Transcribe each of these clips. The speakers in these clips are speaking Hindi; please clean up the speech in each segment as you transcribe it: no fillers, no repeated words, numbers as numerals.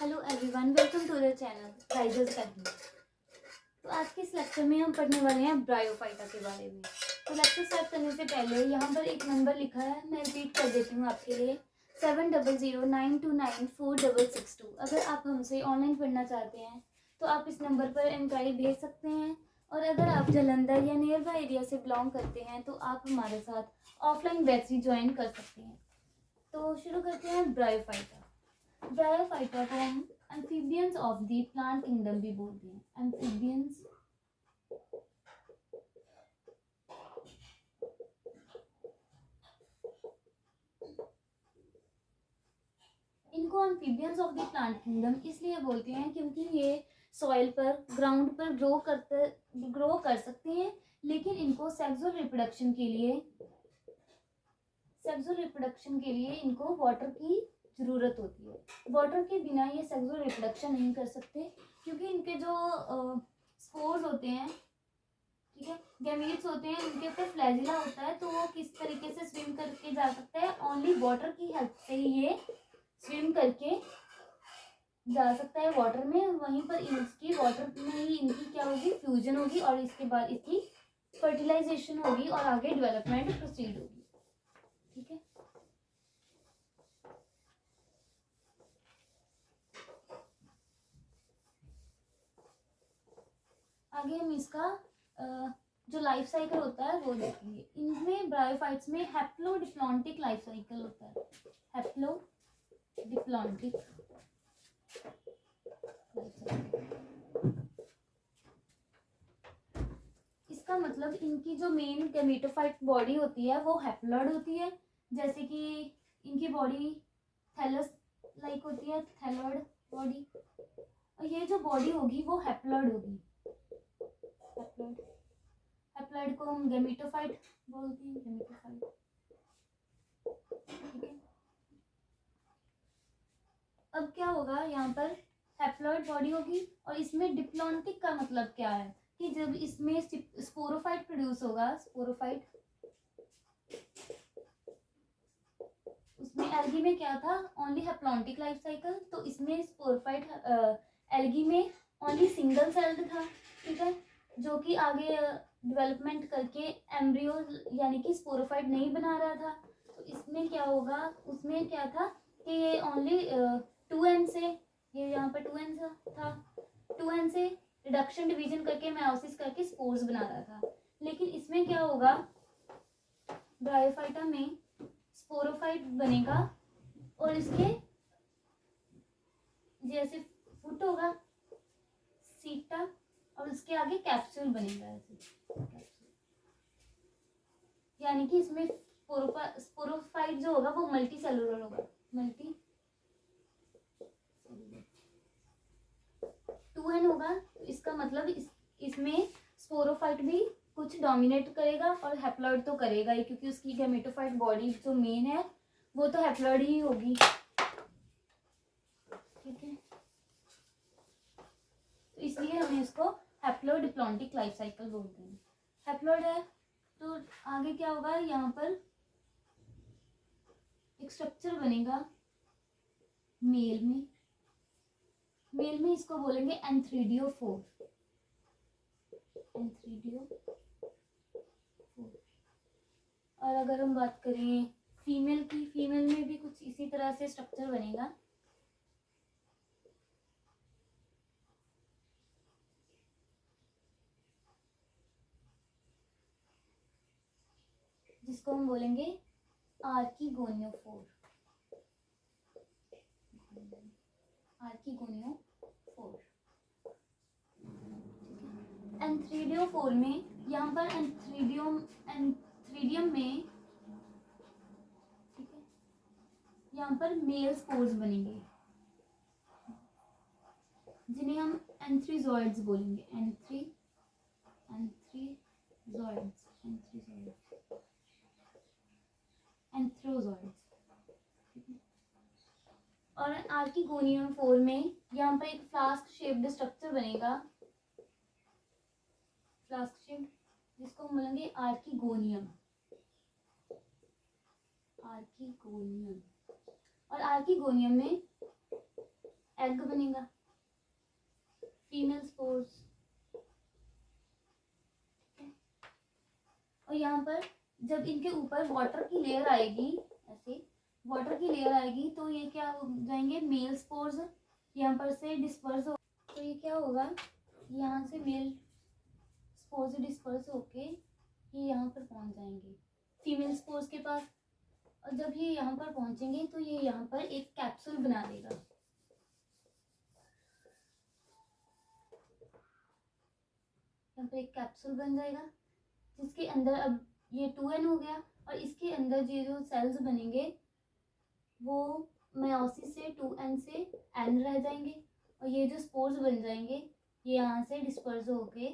Hello everyone, welcome to the channel Risers Academy. तो आज के इस लेक्चर में हम पढ़ने वाले हैं ब्रायोफाइटा के बारे में। तो लेक्चर स्टार्ट करने से पहले यहाँ पर एक नंबर लिखा है, मैं रिपीट कर देती हूँ आपके लिए 7009294662। अगर आप हमसे ऑनलाइन पढ़ना चाहते हैं तो आप इस नंबर पर इंक्वायरी भेज सकते हैं, और अगर आप जालंधर या नियर बाय एरिया से बिलोंग करते हैं तो आप हमारे साथ ऑफलाइन बैच भी ज्वाइन कर सकते हैं। तो शुरू करते हैं ब्रायोफाइटा। ब्रायोफाइटा को हम amphibians of the plant kingdom भी बोलते हैं। एम्फीबियंस इनको amphibians of the plant kingdom इसलिए बोलते हैं क्योंकि ये सॉइल पर, ग्राउंड पर ग्रो कर सकते हैं, लेकिन इनको सेक्सुअल रिप्रोडक्शन के लिए इनको वाटर की ज़रूरत होती है। वाटर के बिना ये सेक्सुअल रिप्रोडक्शन नहीं कर सकते, क्योंकि इनके जो स्पोर्स होते हैं, ठीक है, गैमीट्स होते हैं, उनके ऊपर फ्लैजिला होता है, तो वो किस तरीके से स्विम करके जा सकता है, ओनली वाटर की हेल्प से ही ये स्विम करके जा सकता है वाटर में। वहीं पर इसकी वाटर में ही इनकी क्या होगी, फ्यूजन होगी, और इसके बाद इसकी फर्टिलाइजेशन होगी और आगे डेवलपमेंट प्रोसीड होगी। ठीक है, आगे हम इसका जो लाइफ साइकिल होता है वो देखेंगे। इनमें ब्रायोफाइट्स में हैप्लोडिप्लॉन्टिक लाइफ साइकिल होता है। हैप्लोडिप्लॉन्टिक इसका मतलब इनकी जो मेन गैमेटोफाइट बॉडी होती है वो हैप्लॉइड होती है। जैसे कि इनकी बॉडी थैलस लाइक होती है, थैलॉइड बॉडी, और ये जो बॉडी होगी वो हैप्लॉइड होगी। हैप्लॉइड को हम गैमेटोफाइट बोलते हैं, गैमेटोफाइट। ठीक है, अब क्या होगा, यहाँ पर हैप्लॉइड बॉडी होगी, और इसमें डिप्लॉन्टिक का मतलब क्या है कि जब इसमें स्पोरोफाइट प्रोड्यूस होगा, स्पोरोफाइट, उसमें एल्गी में क्या था, ओनली हैप्लॉन्टिक लाइफ साइकिल, तो इसमें स्पोरोफाइट एल्गी में ओनली सिंगल सेल्ड था। ठीक है, जो कि आगे डेवलपमेंट करके एम्ब्रियो यानी कि स्पोरोफाइट नहीं बना रहा था। तो इसमें क्या होगा, उसमें क्या था कि ये ओनली 2n से, ये यहाँ पर 2n था, 2n से रिडक्शन डिवीजन करके मेयोसिस करके स्पोर्स बना रहा था। लेकिन इसमें क्या होगा, ब्रायोफाइटा में स्पोरोफाइट बनेगा, और इसके जैसे फुट होगा सीटा, और उसके आगे कैप्सूल बनेगा ऐसे, यानी कि इसमें स्पोरोफाइट जो होगा वो मल्टी सेलुलर होगा, मल्टी 2n होगा। तो इसका मतलब इसमें स्पोरोफाइट भी कुछ डोमिनेट करेगा, और हैप्लॉइड तो करेगा ही, क्योंकि उसकी गैमेटोफाइट बॉडी जो मेन है वो तो हैप्लॉइड ही होगी। ठीक है, तो इसलिए हमें इसको हैप्लोडिप्लॉन्टिक लाइफ साइकिल बोलते हैं। हैप्लॉइड है तो आगे क्या होगा, यहाँ पर एक स्ट्रक्चर बनेगा मेल में इसको बोलेंगे एंथ्रीडियोफोर। और अगर हम बात करें फीमेल की, फीमेल में भी कुछ इसी तरह से स्ट्रक्चर बनेगा, जिसको हम बोलेंगे आर्किगोनियोफोर। एंथ्रीडियोफोर में, यहाँ पर एंथ्रीडियम में, ठीक है, यहाँ पर मेल स्पोर्स बनेंगे, जिन्हें हम एंथ्रीजॉइड्स बोलेंगे। एंथ्रोजॉइड्स। और आर्किगोनियम 4 में यहाँ पर एक फ्लास्क शेप्ड स्ट्रक्चर बनेगा, फ्लास्क शेप, जिसको हम बोलेंगे आर्किगोनियम। और आर्किगोनियम में एग बनेगा, फीमेल स्पोर्स। और यहाँ पर जब इनके ऊपर वाटर की लेयर आएगी, ऐसे वाटर की लेयर आएगी, तो ये क्या हो जाएंगे, मेल स्पोर्स यहाँ पर से डिस्पर्स हो। तो ये क्या होगा, यहाँ से मेल स्पोर्स डिस्पर्स होके ये यहाँ पर पहुँच जाएंगे फीमेल स्पोर्स के पास। और जब ये यहाँ पर पहुँचेंगे तो ये यहाँ पर एक कैप्सूल बना देगा। यहाँ पर एक कैप्सूल बन जाएगा जिसके अंदर अब ये 2n हो गया, और इसके अंदर ये जो सेल्स बनेंगे वो मेयोसिस से 2n से n रह जाएंगे, और ये जो स्पोर्स बन जाएंगे ये यहाँ से डिस्पर्स होके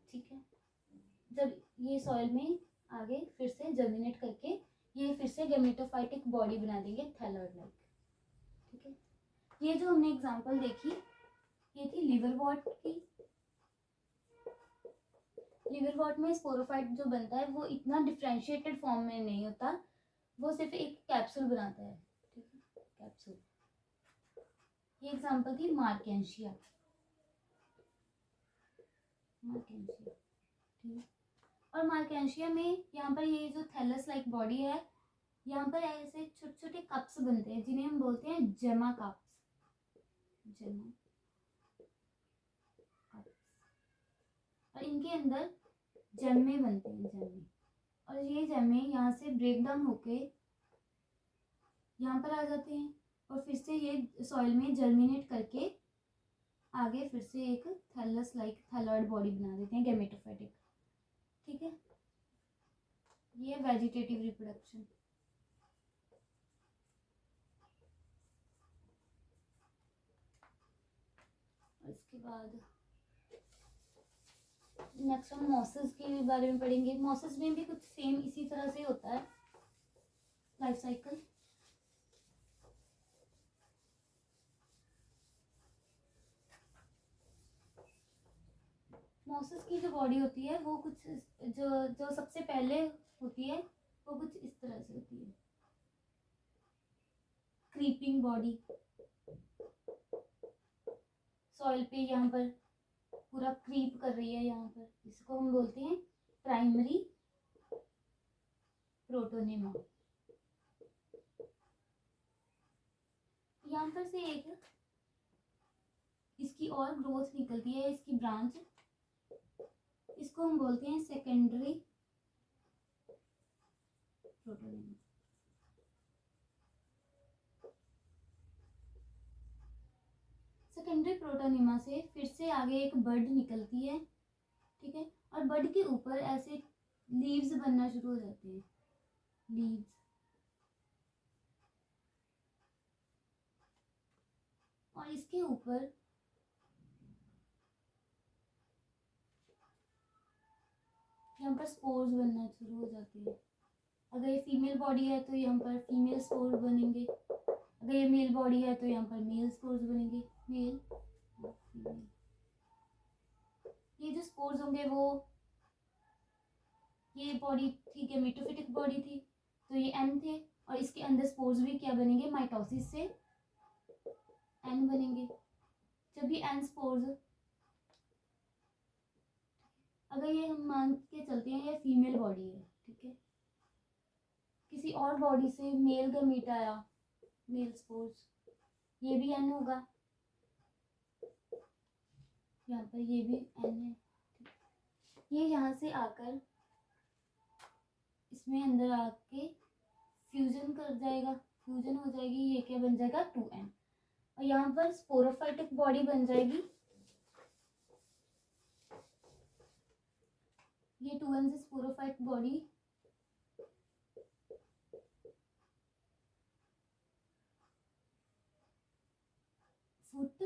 ठीक है, जब ये सॉइल में आगे फिर से जर्मिनेट करके ये फिर से गैमेटोफाइटिक बॉडी बना देंगे थैलॉइड लाइक। ठीक है, ये जो हमने एग्जांपल देखी ये थी लिवरवॉर्ट की। लिवरवॉर्ट में स्पोरोफाइट जो बनता है वो इतना डिफरेंशिएटेड फॉर्म में नहीं होता, वो सिर्फ एक कैप्सूल बनाता है। ठीक है, कैप्सूल। ये एग्जांपल थी मार्केंशिया। मार्केंशिया ठीक है, और मार्केंशिया में यहाँ पर ये जो थैलस लाइक बॉडी है, यहाँ पर ऐसे छोटे छोटे कप्स बनते हैं जिन्हें हम बोलते हैं जेमा कप्स। जेमा कप्स, और इनके अंदर जम्मे बनते हैं, जम्मे। और ये जम्मे यहाँ से ब्रेक डाउन होके यहाँ पर आ जाते हैं, और फिर से ये सॉइल में जर्मिनेट करके आगे फिर से एक थैलस लाइक थैलॉइड बॉडी बना देते हैं गैमेटोफाइटिक। ठीक है, ये वेजिटेटिव रिप्रोडक्शन। इसके बाद नेक्स्ट हम मॉसेस के बारे में पढ़ेंगे। मॉसेस में भी कुछ सेम इसी तरह से होता है लाइफ साइकिल। मॉसेस की जो बॉडी होती है वो कुछ जो सबसे पहले होती है वो कुछ इस तरह से होती है, क्रीपिंग बॉडी। सॉइल पे यहाँ पर पूरा क्रीप कर रही है, यहाँ पर इसको हम बोलते हैं प्राइमरी प्रोटोनेमा। यहाँ पर से एक इसकी और ग्रोथ निकलती है, इसकी ब्रांच, इसको हम बोलते हैं सेकेंडरी प्रोटोनेमा। सेकेंडरी प्रोटोनेमा से फिर से आगे एक बड निकलती है। ठीक है, और बड के ऊपर ऐसे लीव्स बनना शुरू हो जाते हैं, लीव्स। और इसके ऊपर यहाँ पर स्पोर्स बनना शुरू हो जाते हैं। अगर ये फीमेल बॉडी है तो यहाँ पर फीमेल स्पोर्स बनेंगे, अगर ये मेल बॉडी है तो यहाँ पर मेल स्पोर्स बनेंगे, मेल और फीमेल। ये जो स्पोर्स होंगे वो, ये बॉडी थी गैमेटोफिटिक बॉडी थी तो ये एन थे, और इसके अंदर स्पोर्स भी क्या बनेंगे, माइटोसिस से एन बनेंगे। जब ये एन स्पोर्स, अगर ये हम मान के चलते हैं ये फीमेल बॉडी है, ठीक है, किसी और बॉडी से मेल गैमीट आया, मेल स्पोर्स, ये भी एन होगा, यहाँ पर ये भी एन है। ये यहाँ से आकर इसमें अंदर आके फ्यूजन कर जाएगा, फ्यूजन हो जाएगी, ये क्या बन जाएगा 2n, और यहाँ पर स्पोरोफाइटिक बॉडी बन जाएगी। ये 2n से स्पोरोफाइट बॉडी फुट,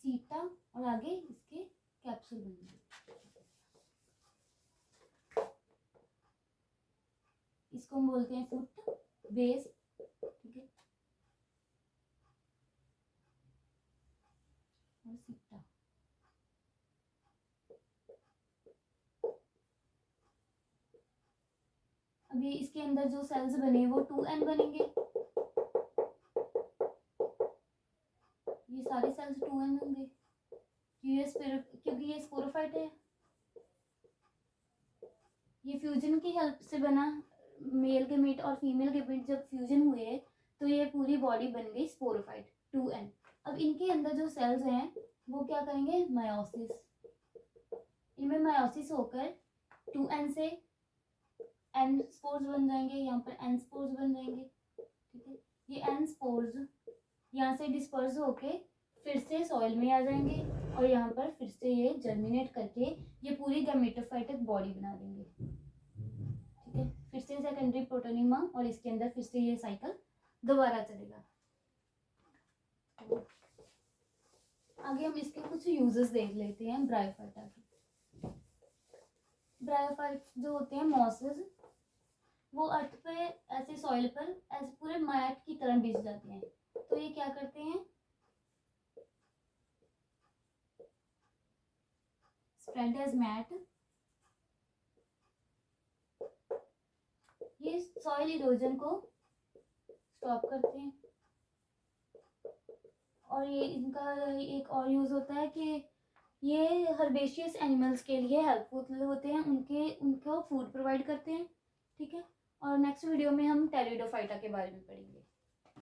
सीटा, और आगे इसके कैप्सूल बनेंगे। इसको हम बोलते हैं फुट, बेस, ठीक है, और सीटा। अभी इसके अंदर जो सेल्स बने वो 2n बनेंगे, ये सारे सेल्स 2n होंगे क्योंकि ये स्पोरोफाइट है। ये फ्यूजन की हेल्प से बना, मेल गेमेट और फीमेल गेमेट जब फ्यूजन हुए तो ये पूरी बॉडी बन गई स्पोरोफाइट 2n। अब इनके अंदर जो सेल्स हैं वो क्या करेंगे, मायोसिस, इनमें मायोसिस होकर 2n से n स्पोर्स बन जाएंगे, यहाँ पर n स्पोर्स बन जाएंगे, ठीक है। ये n स्पोर्स यहाँ से डिस्पर्स होके फिर से सॉइल में आ जाएंगे और यहाँ पर फिर से ये जर्मिनेट करके ये पूरी गैमेटोफाइटिक बॉडी बना देंगे, ठीक है। फिर से सेकेंडरी प्रोटोनिमा और इसके अंदर फिर से ये साइकिल दोबारा चलेगा। आगे हम इसके कुछ यूजेस देख लेते हैं ब्रायोफाइटा के। ब्रायोफाइट जो होते हैं मॉसेस, वो अर्थ पे ऐसे सॉइल पर ऐसे पूरे मैट की तरह बिछ जाते हैं। तो ये क्या करते हैं, स्प्रेड एज मैट, ये सॉइल इरोजन को स्टॉप करते हैं। और ये इनका एक और यूज होता है कि ये हर्बेशियस एनिमल्स के लिए हेल्पफुल होते हैं, उनको फूड प्रोवाइड करते हैं, ठीक है। और नेक्स्ट वीडियो में हम टेरिडोफाइटा के बारे में पढ़ेंगे।